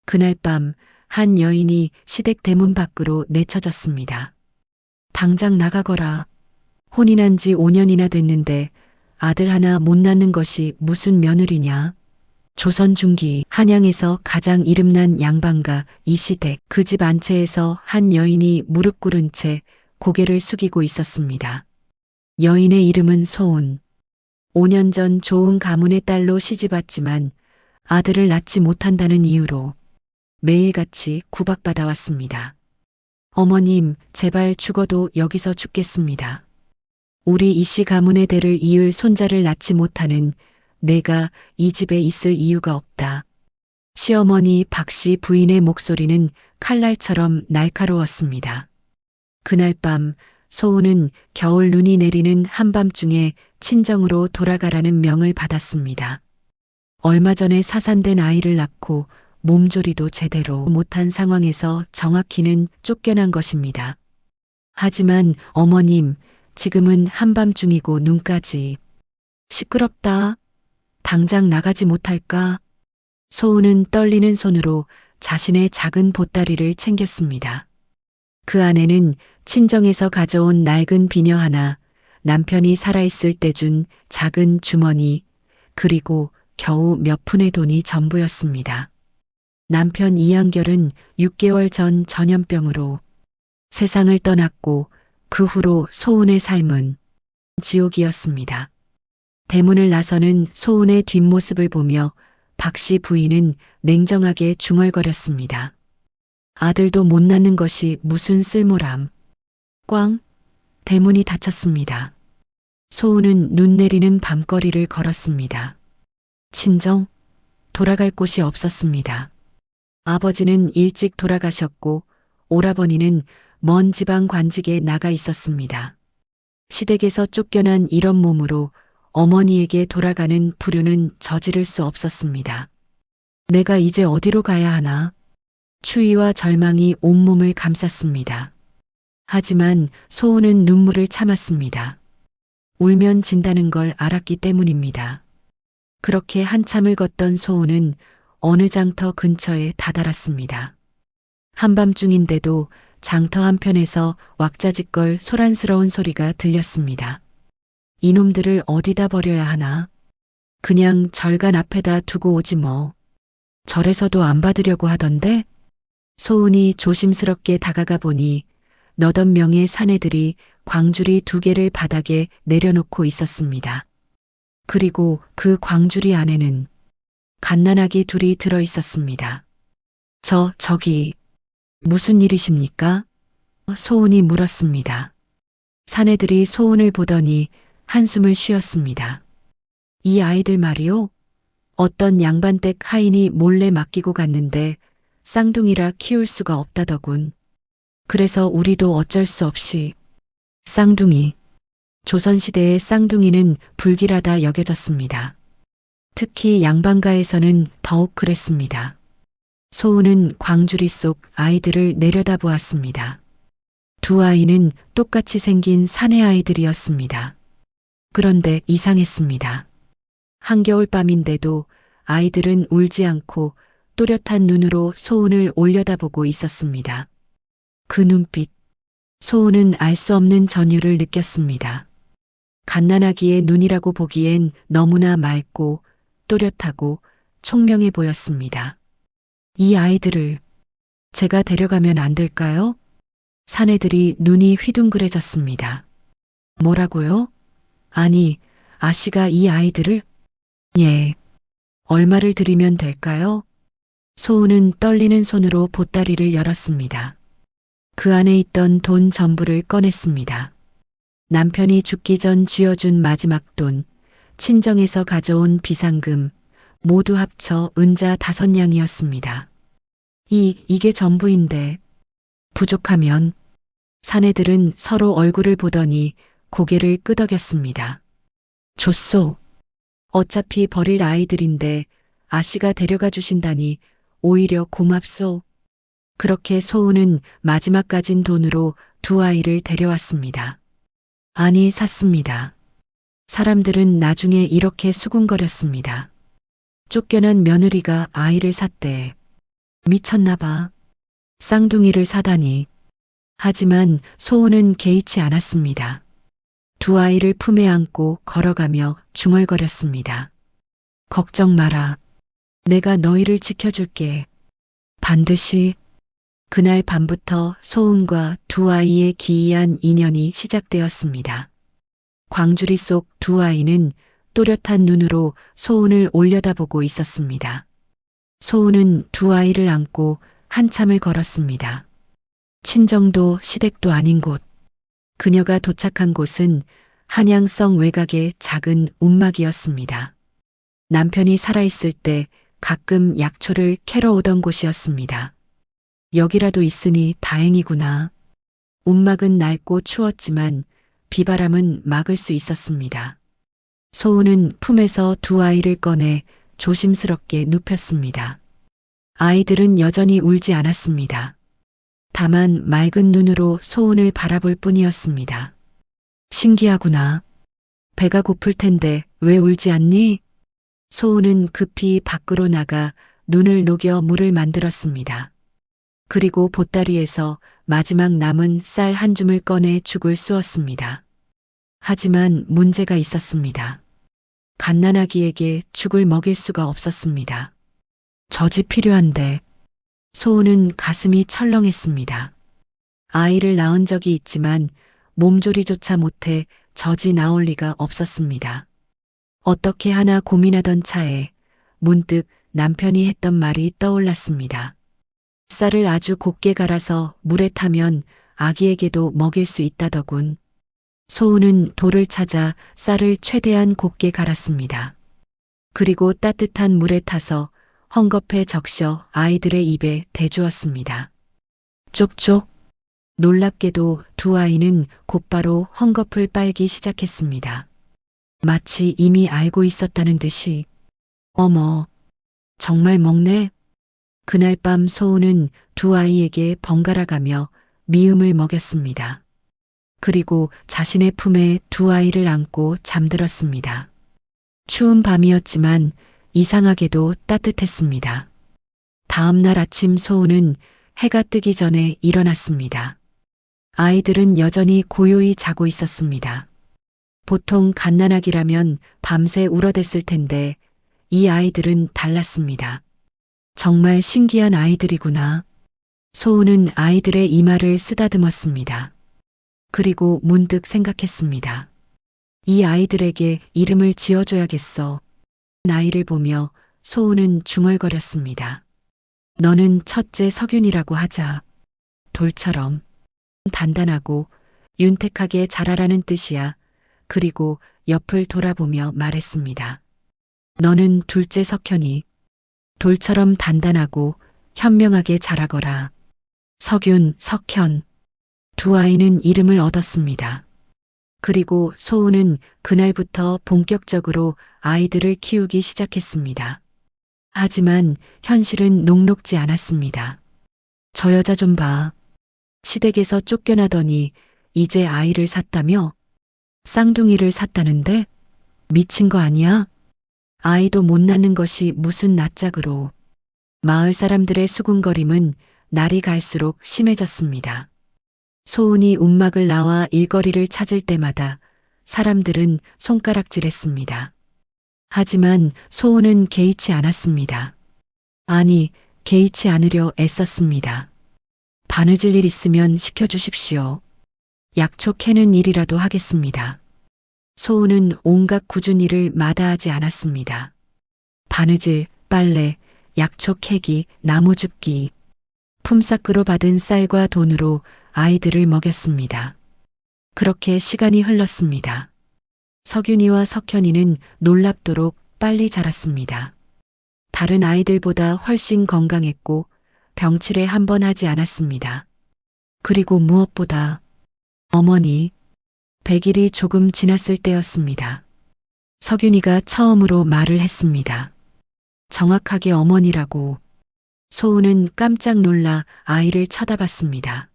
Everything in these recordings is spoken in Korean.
그날 밤 한 여인이 시댁 대문 밖으로 내쳐졌습니다. 당장 나가거라. 혼인한 지 5년이나 됐는데 아들 하나 못 낳는 것이 무슨 며느리냐. 조선 중기 한양에서 가장 이름난 양반가 이시댁 그 집 안채에서 한 여인이 무릎 꿇은 채 고개를 숙이고 있었습니다. 여인의 이름은 소운. 5년 전 좋은 가문의 딸로 시집왔지만 아들을 낳지 못한다는 이유로 매일같이 구박받아 왔습니다. 어머님, 제발 죽어도 여기서 죽겠습니다. 우리 이씨 가문의 대를 이을 손자를 낳지 못하는 내가 이 집에 있을 이유가 없다. 시어머니 박씨 부인의 목소리는 칼날처럼 날카로웠습니다. 그날 밤 소은은 겨울 눈이 내리는 한밤중에 친정으로 돌아가라는 명을 받았습니다. 얼마 전에 사산된 아이를 낳고 몸조리도 제대로 못한 상황에서 정확히는 쫓겨난 것입니다. 하지만 어머님, 지금은 한밤중이고 눈까지 시끄럽다. 당장 나가지 못할까? 소은은 떨리는 손으로 자신의 작은 보따리를 챙겼습니다. 그 안에는 친정에서 가져온 낡은 비녀 하나, 남편이 살아있을 때 준 작은 주머니, 그리고 겨우 몇 푼의 돈이 전부였습니다. 남편 이한결은 6개월 전 전염병으로 세상을 떠났고 그 후로 소은의 삶은 지옥이었습니다. 대문을 나서는 소은의 뒷모습을 보며 박씨 부인은 냉정하게 중얼거렸습니다. 아들도 못 낳는 것이 무슨 쓸모람. 꽝! 대문이 닫혔습니다. 소은은 눈 내리는 밤거리를 걸었습니다. 친정? 돌아갈 곳이 없었습니다. 아버지는 일찍 돌아가셨고 오라버니는 먼 지방 관직에 나가 있었습니다. 시댁에서 쫓겨난 이런 몸으로 어머니에게 돌아가는 불효는 저지를 수 없었습니다. 내가 이제 어디로 가야 하나? 추위와 절망이 온몸을 감쌌습니다. 하지만 소은은 눈물을 참았습니다. 울면 진다는 걸 알았기 때문입니다. 그렇게 한참을 걷던 소은은 어느 장터 근처에 다다랐습니다. 한밤중인데도 장터 한편에서 왁자지껄 소란스러운 소리가 들렸습니다. 이놈들을 어디다 버려야 하나? 그냥 절간 앞에다 두고 오지 뭐. 절에서도 안 받으려고 하던데? 소은이 조심스럽게 다가가 보니 너댓 명의 사내들이 광주리 2개를 바닥에 내려놓고 있었습니다. 그리고 그 광주리 안에는 갓난아기 2이 들어 있었습니다. 저기, 무슨 일이십니까? 소은이 물었습니다. 사내들이 소은을 보더니 한숨을 쉬었습니다. 이 아이들 말이요? 어떤 양반댁 하인이 몰래 맡기고 갔는데 쌍둥이라 키울 수가 없다더군. 그래서 우리도 어쩔 수 없이. 쌍둥이. 조선시대의 쌍둥이는 불길하다 여겨졌습니다. 특히 양반가에서는 더욱 그랬습니다. 소은은 광주리 속 아이들을 내려다보았습니다. 2 아이는 똑같이 생긴 사내 아이들이었습니다. 그런데 이상했습니다. 한겨울밤인데도 아이들은 울지 않고 또렷한 눈으로 소은을 올려다보고 있었습니다. 그 눈빛, 소은은 알 수 없는 전율을 느꼈습니다. 갓난아기의 눈이라고 보기엔 너무나 맑고 또렷하고 총명해 보였습니다. 이 아이들을 제가 데려가면 안 될까요? 사내들이 눈이 휘둥그레졌습니다. 뭐라고요? 아니, 아씨가 이 아이들을? 예. 얼마를 드리면 될까요? 소은은 떨리는 손으로 보따리를 열었습니다. 그 안에 있던 돈 전부를 꺼냈습니다. 남편이 죽기 전 쥐어준 마지막 돈, 친정에서 가져온 비상금, 모두 합쳐 은자 5냥이었습니다. 이게 전부인데 부족하면. 사내들은 서로 얼굴을 보더니 고개를 끄덕였습니다. 줬소. 어차피 버릴 아이들인데 아씨가 데려가 주신다니 오히려 고맙소. 그렇게 소은은 마지막 가진 돈으로 2 아이를 데려왔습니다. 아니, 샀습니다. 사람들은 나중에 이렇게 수군거렸습니다. 쫓겨난 며느리가 아이를 샀대. 미쳤나 봐. 쌍둥이를 사다니. 하지만 소은은 개의치 않았습니다. 두 아이를 품에 안고 걸어가며 중얼거렸습니다. 걱정 마라. 내가 너희를 지켜줄게. 반드시. 그날 밤부터 소은과 두 아이의 기이한 인연이 시작되었습니다. 광주리 속 두 아이는 또렷한 눈으로 소은을 올려다보고 있었습니다. 소은은 두 아이를 안고 한참을 걸었습니다. 친정도 시댁도 아닌 곳. 그녀가 도착한 곳은 한양성 외곽의 작은 움막이었습니다. 남편이 살아있을 때 가끔 약초를 캐러 오던 곳이었습니다. 여기라도 있으니 다행이구나. 움막은 낡고 추웠지만 비바람은 막을 수 있었습니다. 소은은 품에서 두 아이를 꺼내 조심스럽게 눕혔습니다. 아이들은 여전히 울지 않았습니다. 다만 맑은 눈으로 소은을 바라볼 뿐이었습니다. 신기하구나. 배가 고플 텐데 왜 울지 않니? 소은은 급히 밖으로 나가 눈을 녹여 물을 만들었습니다. 그리고 보따리에서 마지막 남은 쌀 한 줌을 꺼내 죽을 쑤었습니다. 하지만 문제가 있었습니다. 갓난아기에게 죽을 먹일 수가 없었습니다. 젖이 필요한데. 소은은 가슴이 철렁했습니다. 아이를 낳은 적이 있지만 몸조리조차 못해 젖이 나올 리가 없었습니다. 어떻게 하나 고민하던 차에 문득 남편이 했던 말이 떠올랐습니다. 쌀을 아주 곱게 갈아서 물에 타면 아기에게도 먹일 수 있다더군. 소은은 돌을 찾아 쌀을 최대한 곱게 갈았습니다. 그리고 따뜻한 물에 타서 헝겊에 적셔 아이들의 입에 대주었습니다. 쪽쪽. 놀랍게도 두 아이는 곧바로 헝겊을 빨기 시작했습니다. 마치 이미 알고 있었다는 듯이. 어머, 정말 먹네. 그날 밤 소은은 두 아이에게 번갈아가며 미음을 먹였습니다. 그리고 자신의 품에 두 아이를 안고 잠들었습니다. 추운 밤이었지만 이상하게도 따뜻했습니다. 다음 날 아침 소은은 해가 뜨기 전에 일어났습니다. 아이들은 여전히 고요히 자고 있었습니다. 보통 갓난아기라면 밤새 울어댔을 텐데 이 아이들은 달랐습니다. 정말 신기한 아이들이구나. 소은은 아이들의 이마를 쓰다듬었습니다. 그리고 문득 생각했습니다. 이 아이들에게 이름을 지어줘야겠어. 아이를 보며 소은은 중얼거렸습니다. 너는 첫째 석윤이라고 하자. 돌처럼 단단하고 윤택하게 자라라는 뜻이야. 그리고 옆을 돌아보며 말했습니다. 너는 둘째 석현이 돌처럼 단단하고 현명하게 자라거라. 석윤, 석현. 두 아이는 이름을 얻었습니다. 그리고 소은은 그날부터 본격적으로 아이들을 키우기 시작했습니다. 하지만 현실은 녹록지 않았습니다. 저 여자 좀 봐. 시댁에서 쫓겨나더니 이제 아이를 샀다며? 쌍둥이를 샀다는데? 미친 거 아니야? 아이도 못 낳는 것이 무슨 낯짝으로. 마을 사람들의 수군거림은 날이 갈수록 심해졌습니다. 소은이 움막을 나와 일거리를 찾을 때마다 사람들은 손가락질했습니다. 하지만 소은은 개의치 않았습니다. 아니, 개의치 않으려 애썼습니다. 바느질 일 있으면 시켜주십시오. 약초 캐는 일이라도 하겠습니다. 소은은 온갖 굳은 일을 마다하지 않았습니다. 바느질, 빨래, 약초 캐기, 나무 줍기. 품삯으로 받은 쌀과 돈으로 아이들을 먹였습니다. 그렇게 시간이 흘렀습니다. 석윤이와 석현이는 놀랍도록 빨리 자랐습니다. 다른 아이들보다 훨씬 건강했고 병치레 한 번 하지 않았습니다. 그리고 무엇보다 어머니, 100일이 조금 지났을 때였습니다. 석윤이가 처음으로 말을 했습니다. 정확하게 어머니라고. 소은은 깜짝 놀라 아이를 쳐다봤습니다.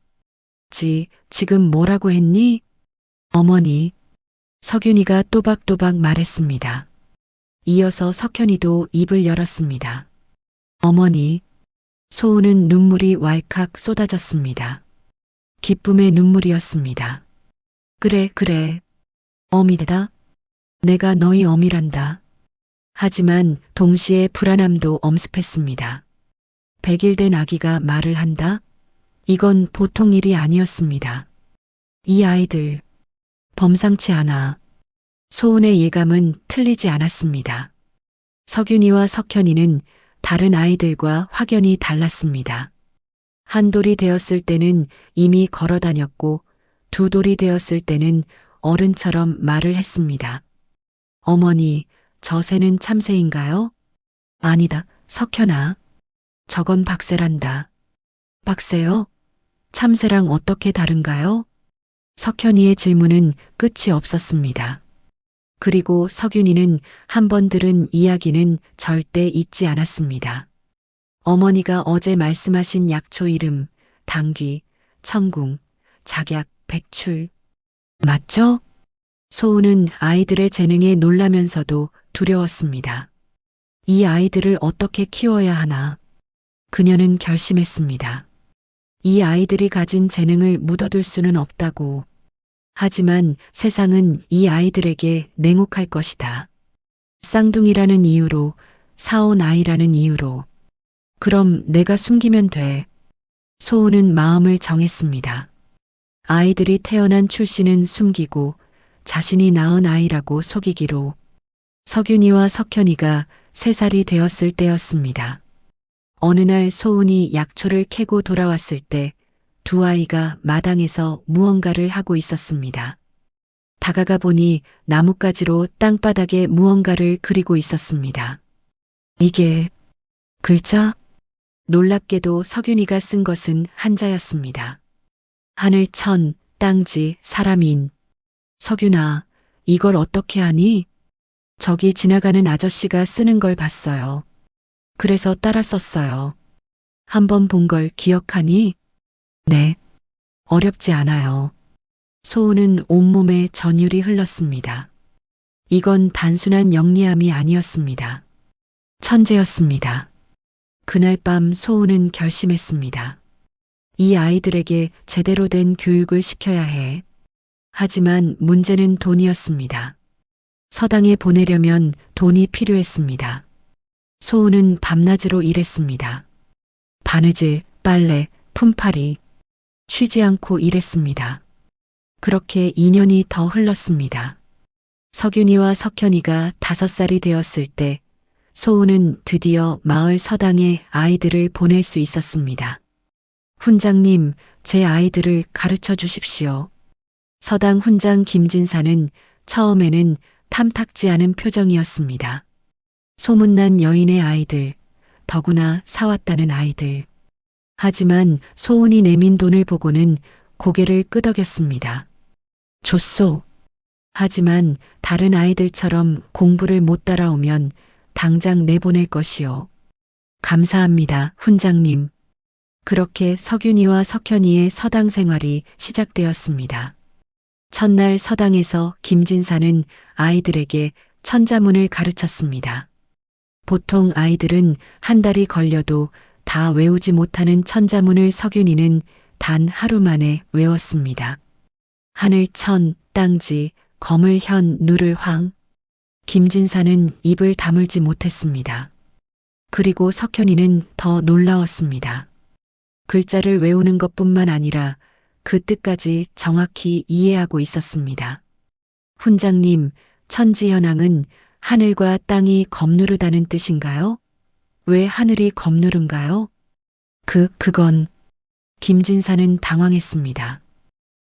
지금 뭐라고 했니? 어머니. 석윤이가 또박또박 말했습니다. 이어서 석현이도 입을 열었습니다. 어머니. 소은은 눈물이 왈칵 쏟아졌습니다. 기쁨의 눈물이었습니다. 그래, 그래. 어미다. 내가 너희 어미란다. 하지만 동시에 불안함도 엄습했습니다. 100일 된 아기가 말을 한다? 이건 보통 일이 아니었습니다. 이 아이들, 범상치 않아. 소은의 예감은 틀리지 않았습니다. 석윤이와 석현이는 다른 아이들과 확연히 달랐습니다. 한 돌이 되었을 때는 이미 걸어 다녔고 두 돌이 되었을 때는 어른처럼 말을 했습니다. 어머니, 저 새는 참새인가요? 아니다, 석현아. 저건 박새란다. 박새요? 참새랑 어떻게 다른가요? 석현이의 질문은 끝이 없었습니다. 그리고 석윤이는 한 번 들은 이야기는 절대 잊지 않았습니다. 어머니가 어제 말씀하신 약초 이름, 당귀, 청궁, 작약, 백출. 맞죠? 소은은 아이들의 재능에 놀라면서도 두려웠습니다. 이 아이들을 어떻게 키워야 하나. 그녀는 결심했습니다. 이 아이들이 가진 재능을 묻어둘 수는 없다고. 하지만 세상은 이 아이들에게 냉혹할 것이다. 쌍둥이라는 이유로, 사온 아이라는 이유로. 그럼 내가 숨기면 돼. 소은은 마음을 정했습니다. 아이들이 태어난 출신은 숨기고 자신이 낳은 아이라고 속이기로. 석윤이와 석현이가 3살이 되었을 때였습니다. 어느 날 소은이 약초를 캐고 돌아왔을 때 두 아이가 마당에서 무언가를 하고 있었습니다. 다가가 보니 나뭇가지로 땅바닥에 무언가를 그리고 있었습니다. 이게 글자? 놀랍게도 석윤이가 쓴 것은 한자였습니다. 하늘천, 땅지, 사람인. 석윤아, 이걸 어떻게 하니? 저기 지나가는 아저씨가 쓰는 걸 봤어요. 그래서 따라 썼어요. 한번 본 걸 기억하니? 네. 어렵지 않아요. 소은은 온몸에 전율이 흘렀습니다. 이건 단순한 영리함이 아니었습니다. 천재였습니다. 그날 밤 소은은 결심했습니다. 이 아이들에게 제대로 된 교육을 시켜야 해. 하지만 문제는 돈이었습니다. 서당에 보내려면 돈이 필요했습니다. 소은은 밤낮으로 일했습니다. 바느질, 빨래, 품팔이. 쉬지 않고 일했습니다. 그렇게 2년이 더 흘렀습니다. 석윤이와 석현이가 5살이 되었을 때 소은은 드디어 마을 서당에 아이들을 보낼 수 있었습니다. 훈장님, 제 아이들을 가르쳐 주십시오. 서당 훈장 김진사는 처음에는 탐탁지 않은 표정이었습니다. 소문난 여인의 아이들, 더구나 사왔다는 아이들. 하지만 소은이 내민 돈을 보고는 고개를 끄덕였습니다. 줬소. 하지만 다른 아이들처럼 공부를 못 따라오면 당장 내보낼 것이요. 감사합니다, 훈장님. 그렇게 석윤이와 석현이의 서당 생활이 시작되었습니다. 첫날 서당에서 김진사는 아이들에게 천자문을 가르쳤습니다. 보통 아이들은 한 달이 걸려도 다 외우지 못하는 천자문을 석윤이는 단 하루 만에 외웠습니다. 하늘천, 땅지, 거물현, 누를황. 김진사는 입을 다물지 못했습니다. 그리고 석현이는 더 놀라웠습니다. 글자를 외우는 것뿐만 아니라 그 뜻까지 정확히 이해하고 있었습니다. 훈장님, 천지현황은 하늘과 땅이 겁누르다는 뜻인가요? 왜 하늘이 겁누른가요? 그건. 김진사는 당황했습니다.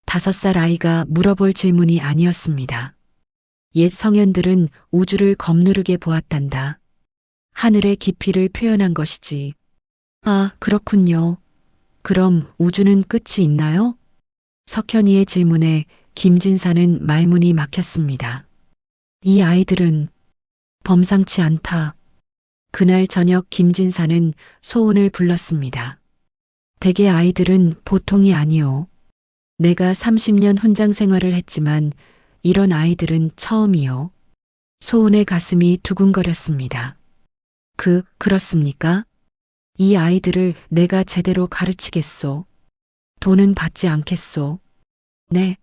5살 아이가 물어볼 질문이 아니었습니다. 옛 성현들은 우주를 겁누르게 보았단다. 하늘의 깊이를 표현한 것이지. 아, 그렇군요. 그럼 우주는 끝이 있나요? 석현이의 질문에 김진사는 말문이 막혔습니다. 이 아이들은 범상치 않다. 그날 저녁 김진사는 소은을 불렀습니다. 대개 아이들은 보통이 아니오. 내가 30년 훈장 생활을 했지만 이런 아이들은 처음이요. 소은의 가슴이 두근거렸습니다. 그렇습니까? 이 아이들을 내가 제대로 가르치겠소. 돈은 받지 않겠소. 네,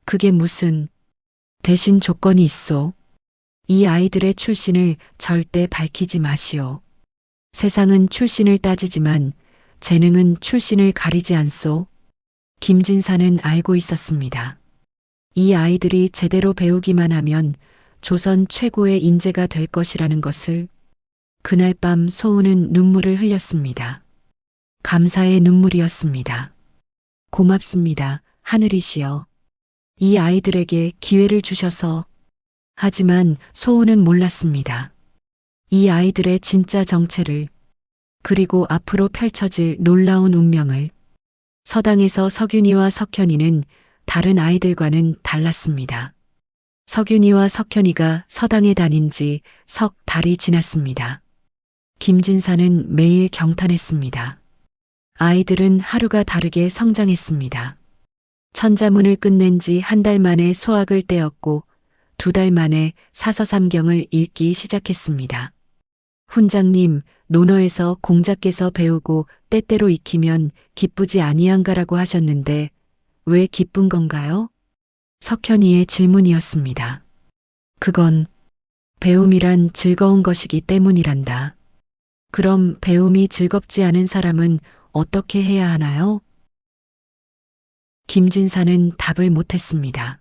그게 무슨 대신 조건이 있소. 이 아이들의 출신을 절대 밝히지 마시오. 세상은 출신을 따지지만 재능은 출신을 가리지 않소. 김진사는 알고 있었습니다. 이 아이들이 제대로 배우기만 하면 조선 최고의 인재가 될 것이라는 것을. 그날 밤 소은은 눈물을 흘렸습니다. 감사의 눈물이었습니다. 고맙습니다, 하늘이시여. 이 아이들에게 기회를 주셔서. 하지만 소은은 몰랐습니다. 이 아이들의 진짜 정체를, 그리고 앞으로 펼쳐질 놀라운 운명을. 서당에서 석윤이와 석현이는 다른 아이들과는 달랐습니다. 석윤이와 석현이가 서당에 다닌 지 석 달이 지났습니다. 김진사는 매일 경탄했습니다. 아이들은 하루가 다르게 성장했습니다. 천자문을 끝낸 지 한 달 만에 소학을 떼었고 2달 만에 사서삼경을 읽기 시작했습니다. 훈장님, 논어에서 공자께서 배우고 때때로 익히면 기쁘지 아니한가라고 하셨는데 왜 기쁜 건가요? 석현이의 질문이었습니다. 그건 배움이란 즐거운 것이기 때문이란다. 그럼 배움이 즐겁지 않은 사람은 어떻게 해야 하나요? 김진사는 답을 못했습니다.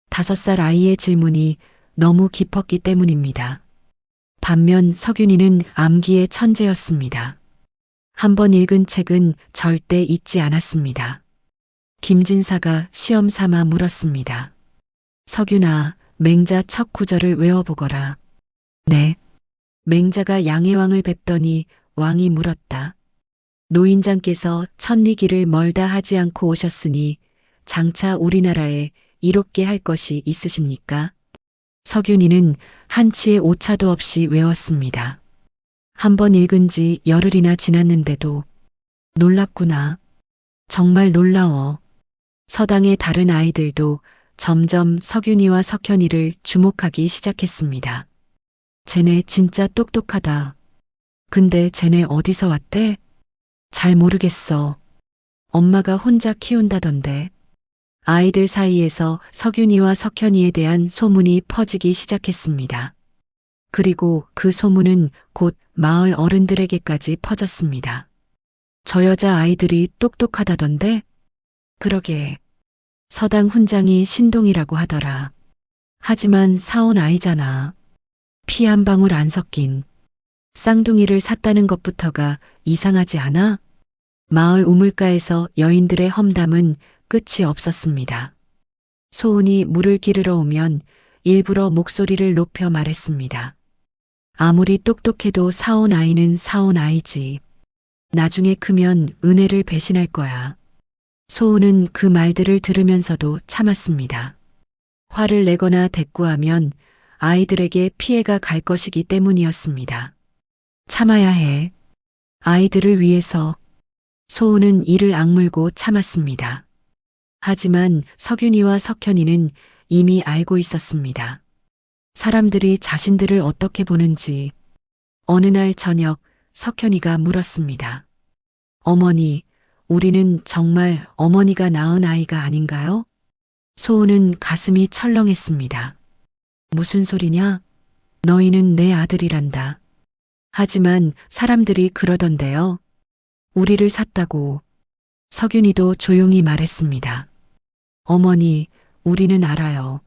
5살 아이의 질문이 너무 깊었기 때문입니다. 반면 석윤이는 암기의 천재였습니다. 한 번 읽은 책은 절대 잊지 않았습니다. 김진사가 시험 삼아 물었습니다. 석윤아, 맹자 첫 구절을 외워보거라. 네. 맹자가 양해왕을 뵙더니 왕이 물었다. 노인장께서 천리길을 멀다 하지 않고 오셨으니 장차 우리나라에 이롭게 할 것이 있으십니까? 석윤이는 한치의 오차도 없이 외웠습니다. 한 번 읽은 지 열흘이나 지났는데도. 놀랍구나. 정말 놀라워. 서당의 다른 아이들도 점점 석윤이와 석현이를 주목하기 시작했습니다. 쟤네 진짜 똑똑하다. 근데 쟤네 어디서 왔대? 잘 모르겠어. 엄마가 혼자 키운다던데. 아이들 사이에서 석윤이와 석현이에 대한 소문이 퍼지기 시작했습니다. 그리고 그 소문은 곧 마을 어른들에게까지 퍼졌습니다. 저 여자 아이들이 똑똑하다던데? 그러게. 서당 훈장이 신동이라고 하더라. 하지만 사온 아이잖아. 피 한 방울 안 섞인. 쌍둥이를 샀다는 것부터가 이상하지 않아? 마을 우물가에서 여인들의 험담은 끝이 없었습니다. 소은이 물을 기르러 오면 일부러 목소리를 높여 말했습니다. 아무리 똑똑해도 사온 아이는 사온 아이지. 나중에 크면 은혜를 배신할 거야. 소은은 그 말들을 들으면서도 참았습니다. 화를 내거나 대꾸하면 아이들에게 피해가 갈 것이기 때문이었습니다. 참아야 해. 아이들을 위해서. 소은은 이를 악물고 참았습니다. 하지만 석윤이와 석현이는 이미 알고 있었습니다. 사람들이 자신들을 어떻게 보는지. 어느 날 저녁 석현이가 물었습니다. 어머니, 우리는 정말 어머니가 낳은 아이가 아닌가요? 소은은 가슴이 철렁했습니다. 무슨 소리냐? 너희는 내 아들이란다. 하지만 사람들이 그러던데요. 우리를 샀다고. 석윤이도 조용히 말했습니다. 어머니, 우리는 알아요.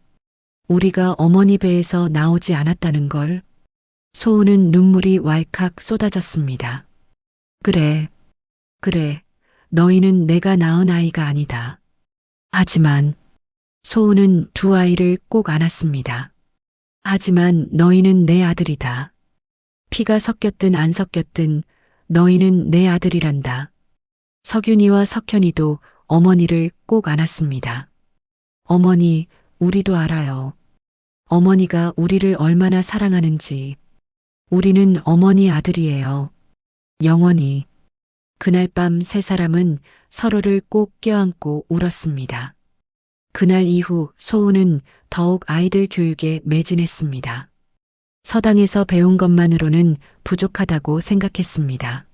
우리가 어머니 배에서 나오지 않았다는 걸. 소은은 눈물이 왈칵 쏟아졌습니다. 그래. 너희는 내가 낳은 아이가 아니다. 하지만 소은은 두 아이를 꼭 안았습니다. 하지만 너희는 내 아들이다. 피가 섞였든 안 섞였든 너희는 내 아들이란다. 석윤이와 석현이도 어머니를 꼭 안았습니다. 어머니, 우리도 알아요. 어머니가 우리를 얼마나 사랑하는지. 우리는 어머니 아들이에요. 영원히. 그날 밤 세 사람은 서로를 꼭 껴안고 울었습니다. 그날 이후 소은은 더욱 아이들 교육에 매진했습니다. 서당에서 배운 것만으로는 부족하다고 생각했습니다.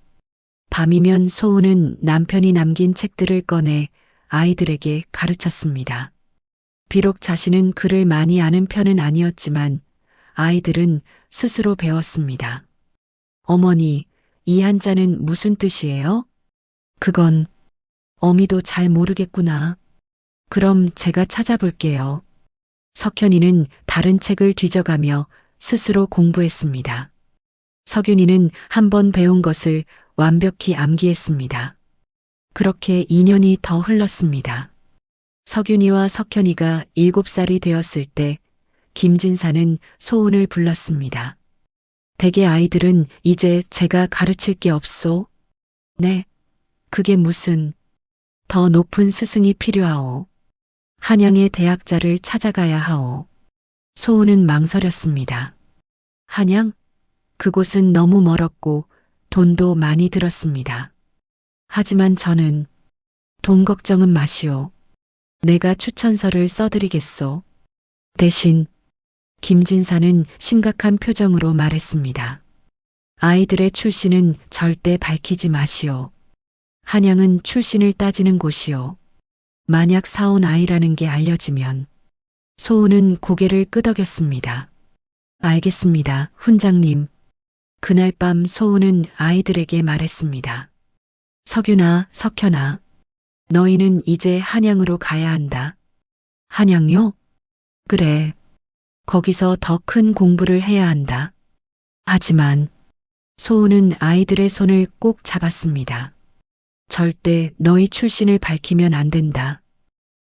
밤이면 소은은 남편이 남긴 책들을 꺼내 아이들에게 가르쳤습니다. 비록 자신은 글을 많이 아는 편은 아니었지만 아이들은 스스로 배웠습니다. 어머니, 이 한자는 무슨 뜻이에요? 그건 어미도 잘 모르겠구나. 그럼 제가 찾아볼게요. 석현이는 다른 책을 뒤져가며 스스로 공부했습니다. 석윤이는 한 번 배운 것을 완벽히 암기했습니다. 그렇게 2년이 더 흘렀습니다. 석윤이와 석현이가 7살이 되었을 때 김진사는 소은을 불렀습니다. 대개 아이들은 이제 제가 가르칠 게 없소? 네, 그게 무슨 더 높은 스승이 필요하오. 한양의 대학자를 찾아가야 하오. 소은은 망설였습니다. 한양? 그곳은 너무 멀었고 돈도 많이 들었습니다. 하지만 저는 돈 걱정은 마시오. 내가 추천서를 써드리겠소. 대신 김진사는 심각한 표정으로 말했습니다. 아이들의 출신은 절대 밝히지 마시오. 한양은 출신을 따지는 곳이오. 만약 사온 아이라는 게 알려지면 소은은 고개를 끄덕였습니다. 알겠습니다, 훈장님. 그날 밤 소은은 아이들에게 말했습니다. 석윤아, 석현아, 너희는 이제 한양으로 가야 한다. 한양요? 그래. 거기서 더 큰 공부를 해야 한다. 하지만 소은은 아이들의 손을 꼭 잡았습니다. 절대 너희 출신을 밝히면 안 된다.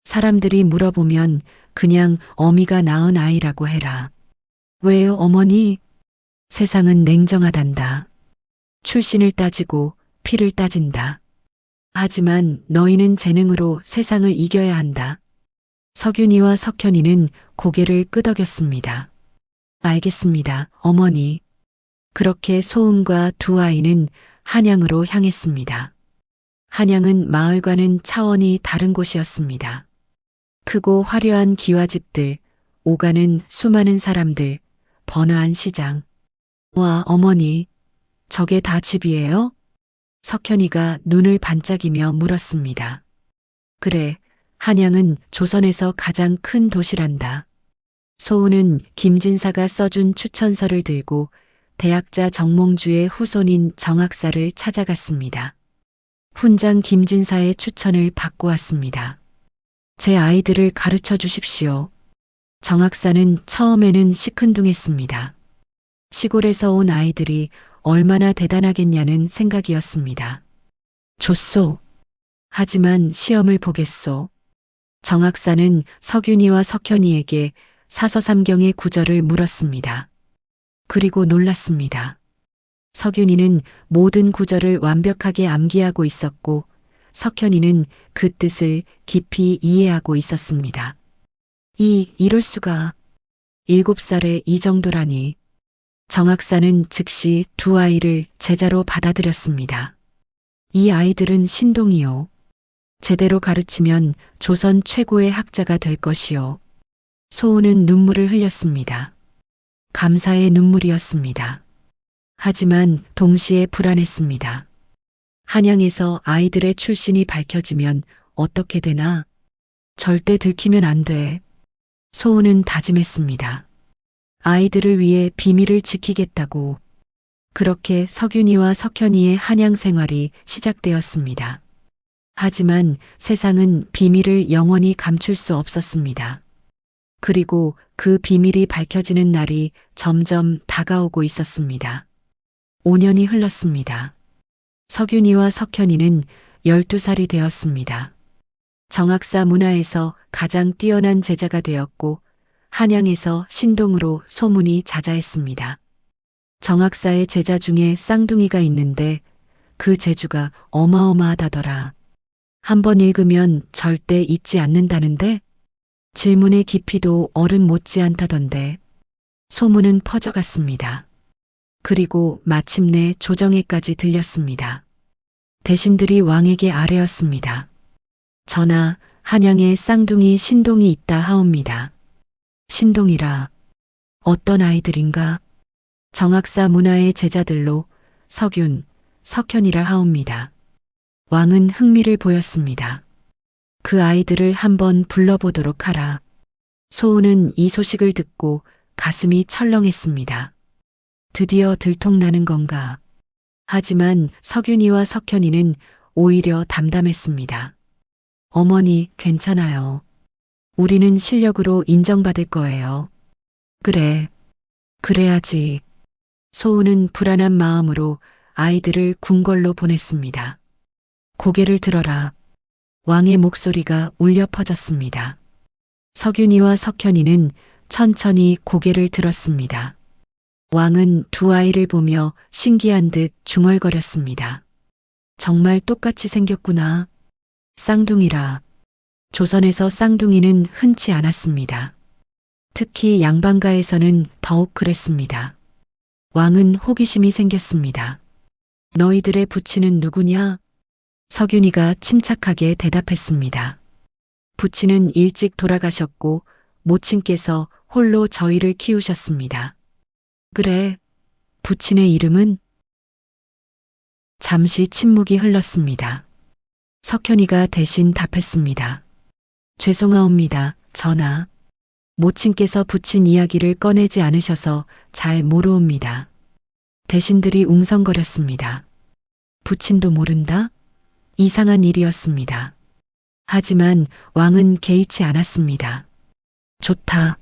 사람들이 물어보면 그냥 어미가 낳은 아이라고 해라. 왜요, 어머니? 세상은 냉정하단다. 출신을 따지고 피를 따진다. 하지만 너희는 재능으로 세상을 이겨야 한다. 석윤이와 석현이는 고개를 끄덕였습니다. 알겠습니다, 어머니. 그렇게 소은과 두 아이는 한양으로 향했습니다. 한양은 마을과는 차원이 다른 곳이었습니다. 크고 화려한 기와집들, 오가는 수많은 사람들, 번화한 시장. 와, 어머니, 저게 다 집이에요? 석현이가 눈을 반짝이며 물었습니다. 그래, 한양은 조선에서 가장 큰 도시란다. 소은은 김진사가 써준 추천서를 들고 대학자 정몽주의 후손인 정학사를 찾아갔습니다. 훈장 김진사의 추천을 받고 왔습니다. 제 아이들을 가르쳐 주십시오. 정학사는 처음에는 시큰둥했습니다. 시골에서 온 아이들이 얼마나 대단하겠냐는 생각이었습니다. 좋소. 하지만 시험을 보겠소. 정학사는 석윤이와 석현이에게 사서삼경의 구절을 물었습니다. 그리고 놀랐습니다. 석윤이는 모든 구절을 완벽하게 암기하고 있었고 석현이는 그 뜻을 깊이 이해하고 있었습니다. 이럴 수가. 7살에 이 정도라니. 정학사는 즉시 두 아이를 제자로 받아들였습니다. 이 아이들은 신동이요. 제대로 가르치면 조선 최고의 학자가 될 것이요. 소은은 눈물을 흘렸습니다. 감사의 눈물이었습니다. 하지만 동시에 불안했습니다. 한양에서 아이들의 출신이 밝혀지면 어떻게 되나? 절대 들키면 안 돼. 소은은 다짐했습니다. 아이들을 위해 비밀을 지키겠다고. 그렇게 석윤이와 석현이의 한양 생활이 시작되었습니다. 하지만 세상은 비밀을 영원히 감출 수 없었습니다. 그리고 그 비밀이 밝혀지는 날이 점점 다가오고 있었습니다. 5년이 흘렀습니다. 석윤이와 석현이는 12살이 되었습니다. 정학사 문화에서 가장 뛰어난 제자가 되었고 한양에서 신동으로 소문이 자자했습니다. 정학사의 제자 중에 쌍둥이가 있는데 그 재주가 어마어마하다더라. 한번 읽으면 절대 잊지 않는다는데 질문의 깊이도 어른 못지않다던데. 소문은 퍼져갔습니다. 그리고 마침내 조정에까지 들렸습니다. 대신들이 왕에게 아뢰었습니다. 전하, 한양에 쌍둥이 신동이 있다 하옵니다. 신동이라 어떤 아이들인가? 정학사 문화의 제자들로 석윤, 석현이라 하옵니다. 왕은 흥미를 보였습니다. 그 아이들을 한번 불러보도록 하라. 소우는 이 소식을 듣고 가슴이 철렁했습니다. 드디어 들통나는 건가? 하지만 석윤이와 석현이는 오히려 담담했습니다. 어머니, 괜찮아요. 우리는 실력으로 인정받을 거예요. 그래, 그래야지. 소우는 불안한 마음으로 아이들을 궁궐로 보냈습니다. 고개를 들어라. 왕의 목소리가 울려 퍼졌습니다. 석윤이와 석현이는 천천히 고개를 들었습니다. 왕은 두 아이를 보며 신기한 듯 중얼거렸습니다. 정말 똑같이 생겼구나. 쌍둥이라. 조선에서 쌍둥이는 흔치 않았습니다. 특히 양반가에서는 더욱 그랬습니다. 왕은 호기심이 생겼습니다. 너희들의 부친은 누구냐? 석윤이가 침착하게 대답했습니다. 부친은 일찍 돌아가셨고 모친께서 홀로 저희를 키우셨습니다. 그래, 부친의 이름은? 잠시 침묵이 흘렀습니다. 석현이가 대신 답했습니다. 죄송하옵니다, 전하. 모친께서 부친 이야기를 꺼내지 않으셔서 잘 모르옵니다. 대신들이 웅성거렸습니다. 부친도 모른다? 이상한 일이었습니다. 하지만 왕은 개의치 않았습니다. 좋다.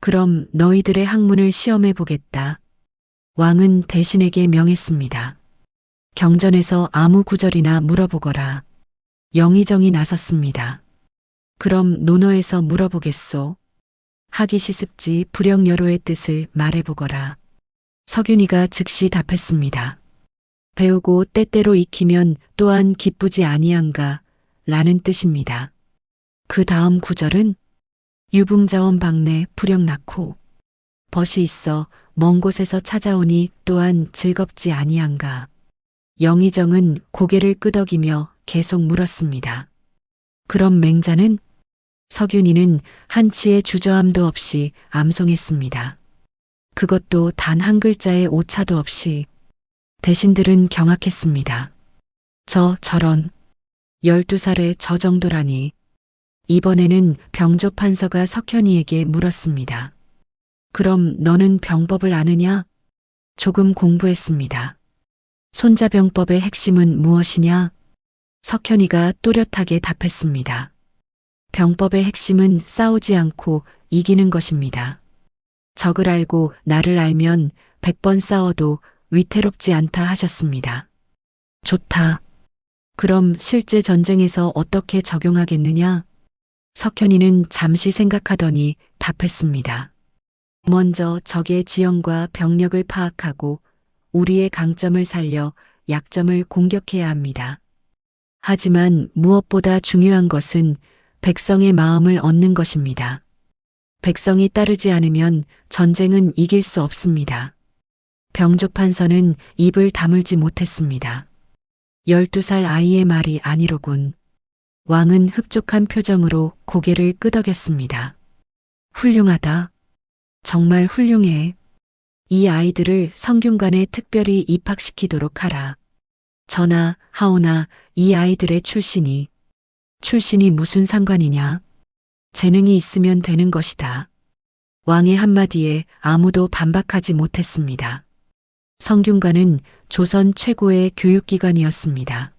그럼 너희들의 학문을 시험해 보겠다. 왕은 대신에게 명했습니다. 경전에서 아무 구절이나 물어보거라. 영의정이 나섰습니다. 그럼 논어에서 물어보겠소. 하기 시습지 불영여로의 뜻을 말해보거라. 석윤이가 즉시 답했습니다. 배우고 때때로 익히면 또한 기쁘지 아니한가 라는 뜻입니다. 그 다음 구절은 유붕자원 박내 불영 낳고 벗이 있어 먼 곳에서 찾아오니 또한 즐겁지 아니한가. 영의정은 고개를 끄덕이며 계속 물었습니다. 그럼 맹자는? 석윤이는 한치의 주저함도 없이 암송했습니다. 그것도 단 한 글자의 오차도 없이. 대신들은 경악했습니다. 저런 12살에 저 정도라니. 이번에는 병조 판서가 석현이에게 물었습니다. 그럼 너는 병법을 아느냐? 조금 공부했습니다. 손자병법의 핵심은 무엇이냐? 석현이가 또렷하게 답했습니다. 병법의 핵심은 싸우지 않고 이기는 것입니다. 적을 알고 나를 알면 100번 싸워도 위태롭지 않다 하셨습니다. 좋다. 그럼 실제 전쟁에서 어떻게 적용하겠느냐? 석현이는 잠시 생각하더니 답했습니다. 먼저 적의 지형과 병력을 파악하고 우리의 강점을 살려 약점을 공격해야 합니다. 하지만 무엇보다 중요한 것은 백성의 마음을 얻는 것입니다. 백성이 따르지 않으면 전쟁은 이길 수 없습니다. 병조판서는 입을 다물지 못했습니다. 12살 아이의 말이 아니로군. 왕은 흡족한 표정으로 고개를 끄덕였습니다. 훌륭하다. 정말 훌륭해. 이 아이들을 성균관에 특별히 입학시키도록 하라. 전하, 하오나 이 아이들의 출신이 무슨 상관이냐? 재능이 있으면 되는 것이다. 왕의 한마디에 아무도 반박하지 못했습니다. 성균관은 조선 최고의 교육기관이었습니다.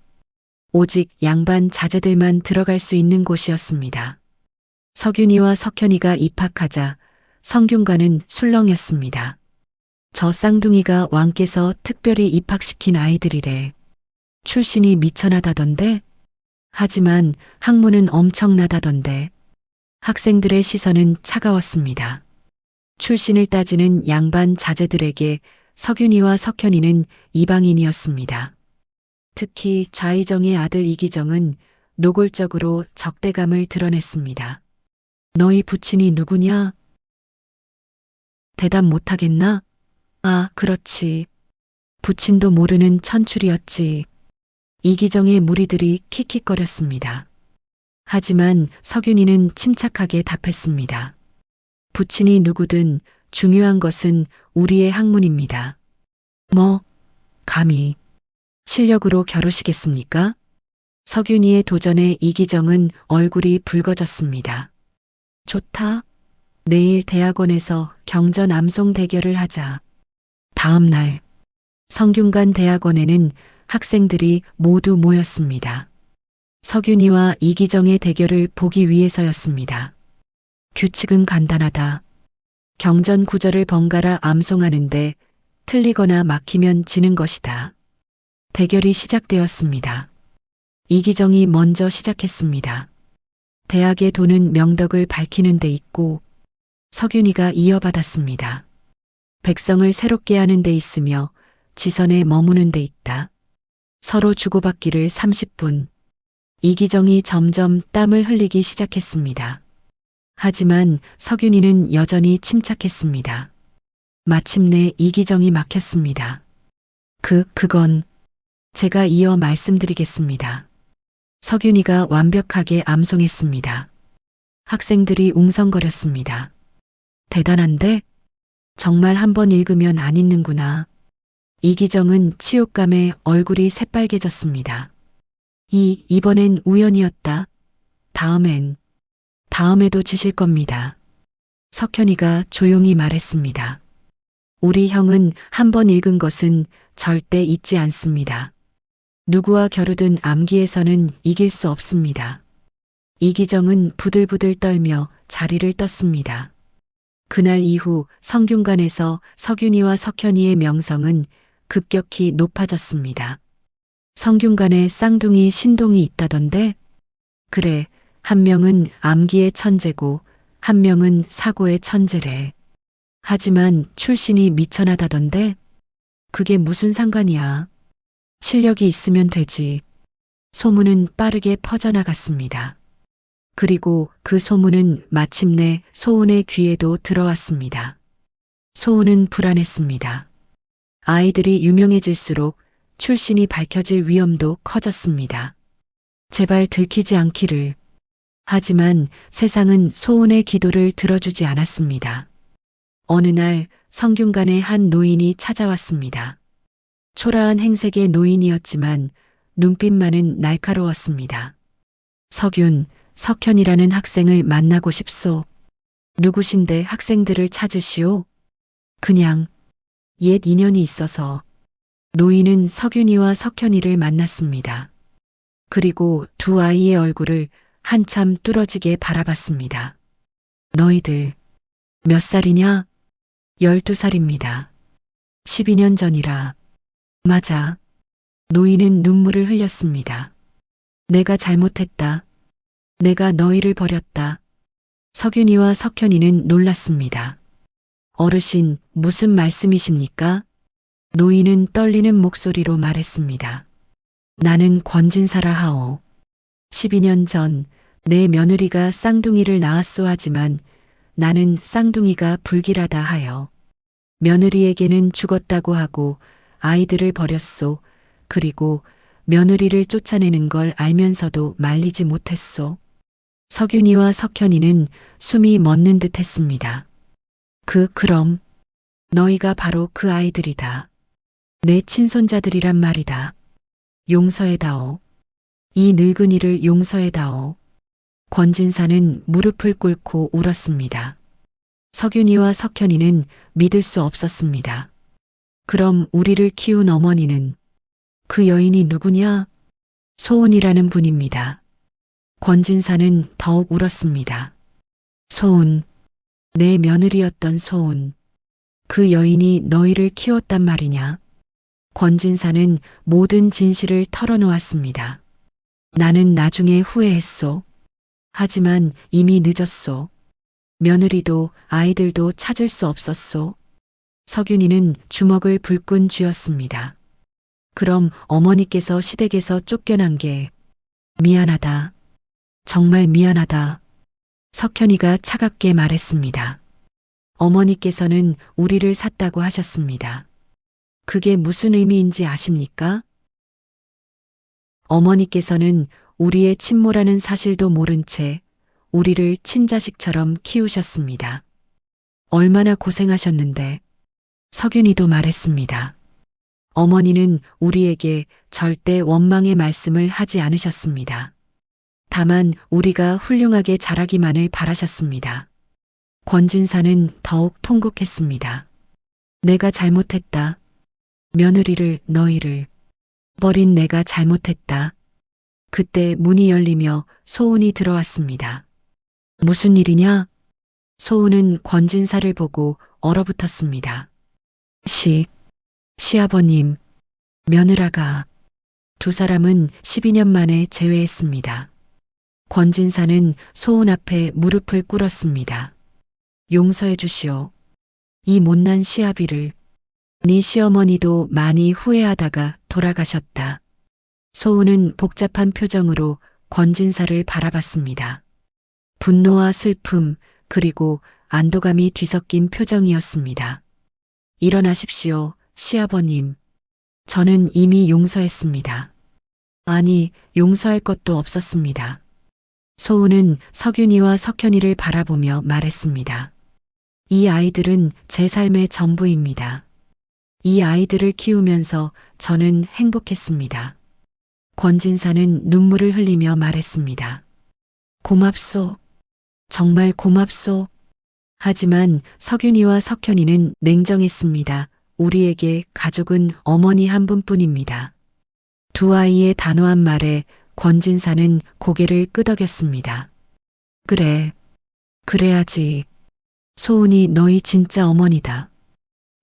오직 양반 자제들만 들어갈 수 있는 곳이었습니다. 석윤이와 석현이가 입학하자 성균관은 술렁였습니다. 저 쌍둥이가 왕께서 특별히 입학시킨 아이들이래. 출신이 미천하다던데? 하지만 학문은 엄청나다던데. 학생들의 시선은 차가웠습니다. 출신을 따지는 양반 자제들에게 석윤이와 석현이는 이방인이었습니다. 특히 좌이정의 아들 이기정은 노골적으로 적대감을 드러냈습니다. 너희 부친이 누구냐? 대답 못하겠나? 아, 그렇지. 부친도 모르는 천출이었지. 이기정의 무리들이 킥킥거렸습니다. 하지만 석윤이는 침착하게 답했습니다. 부친이 누구든 중요한 것은 우리의 학문입니다. 뭐, 감히. 실력으로 겨루시겠습니까? 석윤이의 도전에 이기정은 얼굴이 붉어졌습니다. 좋다. 내일 대학원에서 경전 암송 대결을 하자. 다음 날 성균관 대학원에는 학생들이 모두 모였습니다. 석윤이와 이기정의 대결을 보기 위해서였습니다. 규칙은 간단하다. 경전 구절을 번갈아 암송하는데 틀리거나 막히면 지는 것이다. 대결이 시작되었습니다. 이기정이 먼저 시작했습니다. 대학의 도는 명덕을 밝히는 데 있고 석윤이가 이어받았습니다. 백성을 새롭게 하는 데 있으며 지선에 머무는 데 있다. 서로 주고받기를 30분. 이기정이 점점 땀을 흘리기 시작했습니다. 하지만 석윤이는 여전히 침착했습니다. 마침내 이기정이 막혔습니다. 그건 제가 이어 말씀드리겠습니다. 석윤이가 완벽하게 암송했습니다. 학생들이 웅성거렸습니다. 대단한데? 정말 한 번 읽으면 안 잊는구나. 이기정은 치욕감에 얼굴이 새빨개졌습니다. 이번엔 우연이었다. 다음에도 지실 겁니다. 석현이가 조용히 말했습니다. 우리 형은 한 번 읽은 것은 절대 잊지 않습니다. 누구와 겨루든 암기에서는 이길 수 없습니다. 이기정은 부들부들 떨며 자리를 떴습니다. 그날 이후 성균관에서 석윤이와 석현이의 명성은 급격히 높아졌습니다. 성균관에 쌍둥이 신동이 있다던데? 그래, 한 명은 암기의 천재고 한 명은 사고의 천재래. 하지만 출신이 미천하다던데? 그게 무슨 상관이야. 실력이 있으면 되지. 소문은 빠르게 퍼져나갔습니다. 그리고 그 소문은 마침내 소은의 귀에도 들어왔습니다. 소은은 불안했습니다. 아이들이 유명해질수록 출신이 밝혀질 위험도 커졌습니다. 제발 들키지 않기를. 하지만 세상은 소은의 기도를 들어주지 않았습니다. 어느 날 성균관의 한 노인이 찾아왔습니다. 초라한 행색의 노인이었지만 눈빛만은 날카로웠습니다. 석현이라는 학생을 만나고 싶소. 누구신데 학생들을 찾으시오? 그냥 옛 인연이 있어서. 노인은 석윤이와 석현이를 만났습니다. 그리고 두 아이의 얼굴을 한참 뚫어지게 바라봤습니다. 너희들 몇 살이냐? 12살입니다. 12년 전이라. 맞아. 노인은 눈물을 흘렸습니다. 내가 잘못했다. 내가 너희를 버렸다. 석윤이와 석현이는 놀랐습니다. 어르신, 무슨 말씀이십니까? 노인은 떨리는 목소리로 말했습니다. 나는 권진사라 하오. 12년 전 내 며느리가 쌍둥이를 낳았소 하지만 나는 쌍둥이가 불길하다 하여 며느리에게는 죽었다고 하고 아이들을 버렸소. 그리고 며느리를 쫓아내는 걸 알면서도 말리지 못했소. 석윤이와 석현이는 숨이 멎는 듯 했습니다. 그럼 너희가 바로 그 아이들이다. 내 친손자들이란 말이다. 용서해다오. 이 늙은이를 용서해다오. 권진사는 무릎을 꿇고 울었습니다. 석윤이와 석현이는 믿을 수 없었습니다. 그럼 우리를 키운 어머니는? 그 여인이 누구냐? 소은이라는 분입니다. 권진사는 더욱 울었습니다. 소은, 내 며느리였던 소은. 그 여인이 너희를 키웠단 말이냐? 권진사는 모든 진실을 털어놓았습니다. 나는 나중에 후회했소. 하지만 이미 늦었소. 며느리도 아이들도 찾을 수 없었소. 석윤이는 주먹을 불끈 쥐었습니다. 그럼 어머니께서 시댁에서 쫓겨난 게 미안하다. 정말 미안하다. 석현이가 차갑게 말했습니다. 어머니께서는 우리를 샀다고 하셨습니다. 그게 무슨 의미인지 아십니까? 어머니께서는 우리의 친모라는 사실도 모른 채 우리를 친자식처럼 키우셨습니다. 얼마나 고생하셨는데. 석윤이도 말했습니다. 어머니는 우리에게 절대 원망의 말씀을 하지 않으셨습니다. 다만 우리가 훌륭하게 자라기만을 바라셨습니다. 권진사는 더욱 통곡했습니다. 내가 잘못했다. 며느리를, 너희를 버린 내가 잘못했다. 그때 문이 열리며 소은이 들어왔습니다. 무슨 일이냐? 소은은 권진사를 보고 얼어붙었습니다. 시아버님, 며느라가. 두 사람은 12년 만에 재회했습니다. 권진사는 소은 앞에 무릎을 꿇었습니다. 용서해 주시오. 이 못난 시아비를. 네 시어머니도 많이 후회하다가 돌아가셨다. 소은은 복잡한 표정으로 권진사를 바라봤습니다. 분노와 슬픔 그리고 안도감이 뒤섞인 표정이었습니다. 일어나십시오, 시아버님. 저는 이미 용서했습니다. 아니, 용서할 것도 없었습니다. 소은은 석윤이와 석현이를 바라보며 말했습니다. 이 아이들은 제 삶의 전부입니다. 이 아이들을 키우면서 저는 행복했습니다. 권진사는 눈물을 흘리며 말했습니다. 고맙소. 정말 고맙소. 하지만 석윤이와 석현이는 냉정했습니다. 우리에게 가족은 어머니 한 분뿐입니다. 두 아이의 단호한 말에 권진사는 고개를 끄덕였습니다. 그래, 그래야지. 소은이 너희 진짜 어머니다.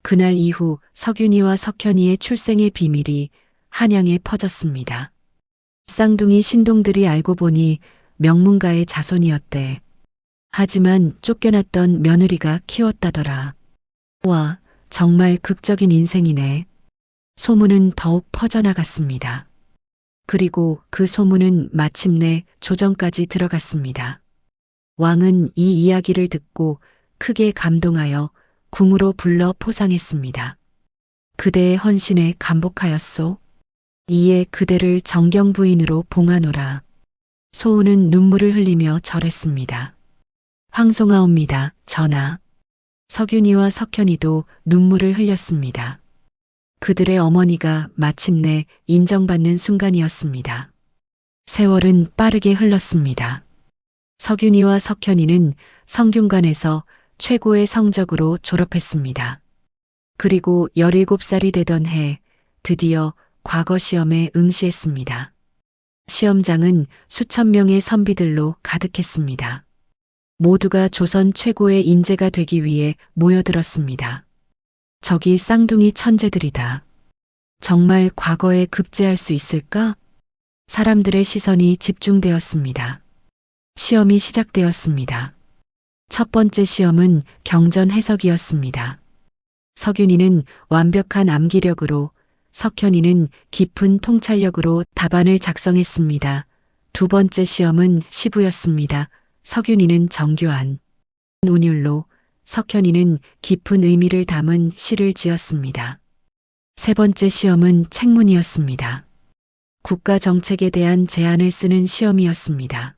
그날 이후 석윤이와 석현이의 출생의 비밀이 한양에 퍼졌습니다. 쌍둥이 신동들이 알고 보니 명문가의 자손이었대. 하지만 쫓겨났던 며느리가 키웠다더라. 와, 정말 극적인 인생이네. 소문은 더욱 퍼져나갔습니다. 그리고 그 소문은 마침내 조정까지 들어갔습니다. 왕은 이 이야기를 듣고 크게 감동하여 궁으로 불러 포상했습니다. 그대의 헌신에 감복하였소. 이에 그대를 정경 부인으로 봉하노라. 소은은 눈물을 흘리며 절했습니다. 황송하옵니다, 전하. 석윤이와 석현이도 눈물을 흘렸습니다. 그들의 어머니가 마침내 인정받는 순간이었습니다. 세월은 빠르게 흘렀습니다. 석윤이와 석현이는 성균관에서 최고의 성적으로 졸업했습니다. 그리고 17살이 되던 해 드디어 과거 시험에 응시했습니다. 시험장은 수천 명의 선비들로 가득했습니다. 모두가 조선 최고의 인재가 되기 위해 모여들었습니다. 저기 쌍둥이 천재들이다. 정말 과거에 급제할 수 있을까? 사람들의 시선이 집중되었습니다. 시험이 시작되었습니다. 첫 번째 시험은 경전 해석이었습니다. 석윤이는 완벽한 암기력으로, 석현이는 깊은 통찰력으로 답안을 작성했습니다. 두 번째 시험은 시부였습니다. 석윤이는 정교한 운율로, 석현이는 깊은 의미를 담은 시를 지었습니다. 세 번째 시험은 책문이었습니다. 국가 정책에 대한 제안을 쓰는 시험이었습니다.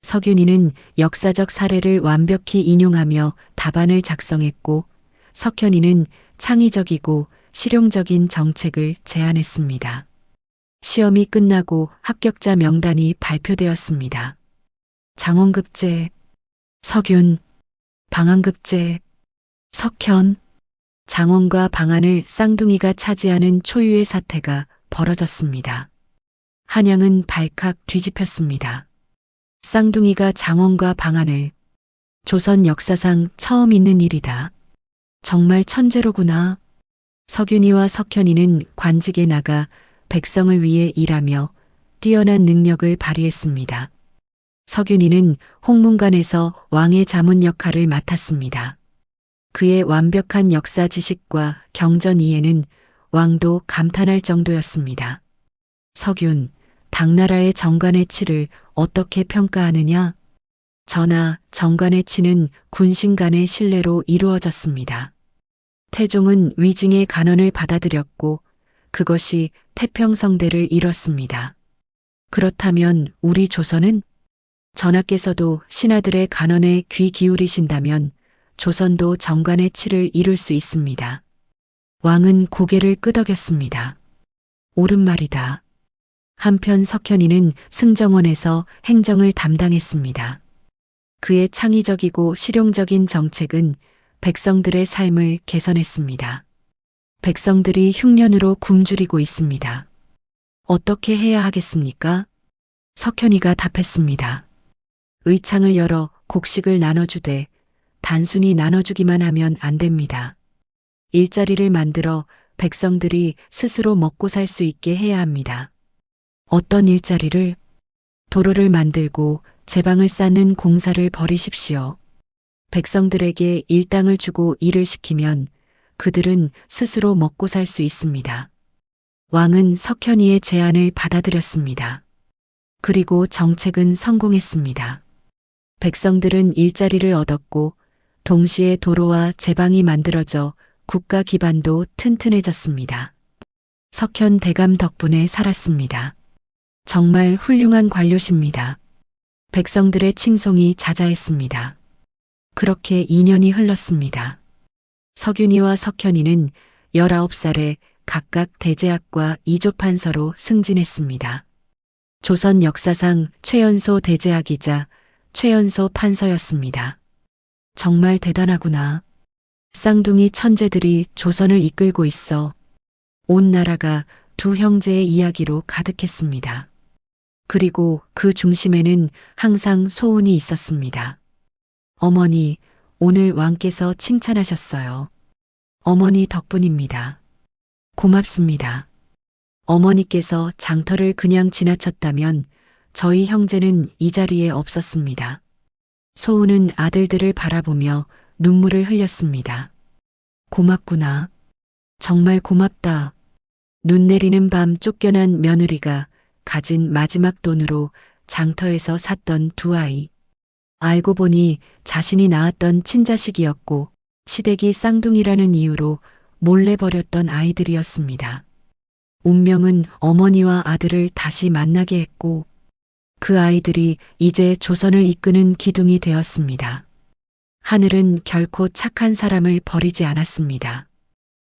석윤이는 역사적 사례를 완벽히 인용하며 답안을 작성했고, 석현이는 창의적이고 실용적인 정책을 제안했습니다. 시험이 끝나고 합격자 명단이 발표되었습니다. 장원급제, 석윤, 방한급제, 석현. 장원과 방한을 쌍둥이가 차지하는 초유의 사태가 벌어졌습니다. 한양은 발칵 뒤집혔습니다. 쌍둥이가 장원과 방한을. 조선 역사상 처음 있는 일이다. 정말 천재로구나. 석윤이와 석현이는 관직에 나가 백성을 위해 일하며 뛰어난 능력을 발휘했습니다. 석윤이는 홍문관에서 왕의 자문 역할을 맡았습니다. 그의 완벽한 역사 지식과 경전 이해는 왕도 감탄할 정도였습니다. 석윤, 당나라의 정관의 치를 어떻게 평가하느냐? 전하, 정관의 치는 군신 간의 신뢰로 이루어졌습니다. 태종은 위증의 간언을 받아들였고 그것이 태평성대를 이뤘습니다. 그렇다면 우리 조선은? 전하께서도 신하들의 간언에 귀 기울이신다면 조선도 정관의 치를 이룰 수 있습니다. 왕은 고개를 끄덕였습니다. 옳은 말이다. 한편 석현이는 승정원에서 행정을 담당했습니다. 그의 창의적이고 실용적인 정책은 백성들의 삶을 개선했습니다. 백성들이 흉년으로 굶주리고 있습니다. 어떻게 해야 하겠습니까? 석현이가 답했습니다. 의창을 열어 곡식을 나눠주되 단순히 나눠주기만 하면 안 됩니다. 일자리를 만들어 백성들이 스스로 먹고 살 수 있게 해야 합니다. 어떤 일자리를? 도로를 만들고 제방을 쌓는 공사를 벌이십시오. 백성들에게 일당을 주고 일을 시키면 그들은 스스로 먹고 살 수 있습니다. 왕은 석현이의 제안을 받아들였습니다. 그리고 정책은 성공했습니다. 백성들은 일자리를 얻었고 동시에 도로와 제방이 만들어져 국가 기반도 튼튼해졌습니다. 석현 대감 덕분에 살았습니다. 정말 훌륭한 관료십니다. 백성들의 칭송이 자자했습니다. 그렇게 2년이 흘렀습니다. 석윤이와 석현이는 19살에 각각 대제학과 이조판서로 승진했습니다. 조선 역사상 최연소 대제학이자 최연소 판서였습니다. 정말 대단하구나. 쌍둥이 천재들이 조선을 이끌고 있어 온 나라가 두 형제의 이야기로 가득했습니다. 그리고 그 중심에는 항상 소은이 있었습니다. 어머니, 오늘 왕께서 칭찬하셨어요. 어머니 덕분입니다. 고맙습니다. 어머니께서 장터를 그냥 지나쳤다면 저희 형제는 이 자리에 없었습니다. 소은은 아들들을 바라보며 눈물을 흘렸습니다. 고맙구나. 정말 고맙다. 눈 내리는 밤 쫓겨난 며느리가 가진 마지막 돈으로 장터에서 샀던 두 아이. 알고 보니 자신이 낳았던 친자식이었고 시댁이 쌍둥이라는 이유로 몰래 버렸던 아이들이었습니다. 운명은 어머니와 아들을 다시 만나게 했고 그 아이들이 이제 조선을 이끄는 기둥이 되었습니다. 하늘은 결코 착한 사람을 버리지 않았습니다.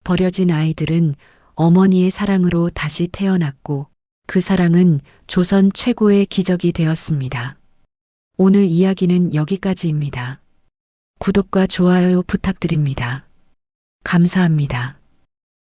버려진 아이들은 어머니의 사랑으로 다시 태어났고 그 사랑은 조선 최고의 기적이 되었습니다. 오늘 이야기는 여기까지입니다. 구독과 좋아요 부탁드립니다. 감사합니다.